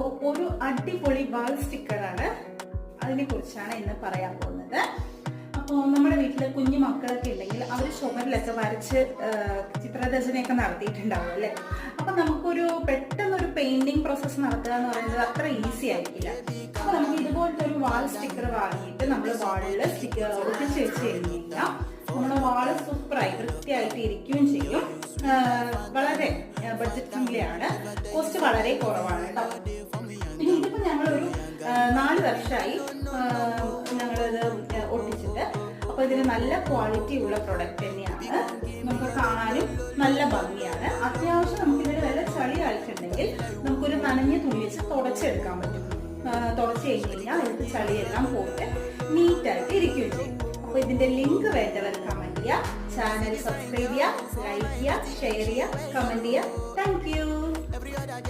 അപ്പോൾ ഒരു അടിപൊളി വാൾ സ്റ്റിക്കറാണ്, അതിനെ കുറിച്ചാണ് ഇന്ന് പറയാൻ പോകുന്നത്. അപ്പോൾ നമ്മുടെ വീട്ടിൽ കുഞ്ഞു മക്കളൊക്കെ ഉണ്ടെങ്കിൽ അവർ ചുമരിലൊക്കെ വരച്ച് ചിത്രരചനയൊക്കെ നടത്തിയിട്ടുണ്ടാവും അല്ലേ. അപ്പം നമുക്കൊരു പെട്ടെന്നൊരു പെയിന്റിങ് പ്രോസസ്സ് നടത്തുക എന്ന് പറയുന്നത് അത്ര ഈസി ആയിരിക്കില്ല. അപ്പോൾ നമുക്ക് ഇതുപോലത്തെ ഒരു വാൾ സ്റ്റിക്കർ വാങ്ങിയിട്ട് നമ്മൾ വാളിൽ സ്റ്റിക്കർ ഒട്ടിച്ച് വെച്ച് കഴിഞ്ഞാൽ നമ്മുടെ വാള് സൂപ്പറായി വൃത്തിയായിട്ട് ഇരിക്കുകയും ചെയ്യും. വളരെ ബഡ്ജറ്റ് ഫ്രണ്ട്ലി ആണ്, കോസ്റ്റ് വളരെ കുറവാണ് കേട്ടോ. പിന്നെ ഇതിപ്പോൾ ഞങ്ങളൊരു 4 വർഷമായി ഞങ്ങളിത് ഒട്ടിച്ചിട്ട്. അപ്പോൾ ഇതിന് നല്ല ക്വാളിറ്റി ഉള്ള പ്രൊഡക്റ്റ് തന്നെയാണ്, നമുക്ക് കാണാനും നല്ല ഭംഗിയാണ്. അത്യാവശ്യം നമുക്കിതിന് വല്ല ചളി ആയിട്ടുണ്ടെങ്കിൽ നമുക്കൊരു നനഞ്ഞ തുണി വെച്ച് തുടച്ചെടുക്കാൻ പറ്റും. തുടച്ച് കഴിഞ്ഞാൽ ഇതിന് ചളിയെല്ലാം പോയിട്ട് നീറ്റായിട്ട് ഇരിക്കുകയും ചെയ്യും. അപ്പോൾ ഇതിന്റെ ലിങ്ക് വേണ്ടവർ കമന്റ് ചെയ്യുക, ചാനൽ സബ്സ്ക്രൈബ് ചെയ്യുക, ലൈക്ക് ചെയ്യുക, ഷെയർ ചെയ്യുക, കമന്റ് ചെയ്യുക. Thank you.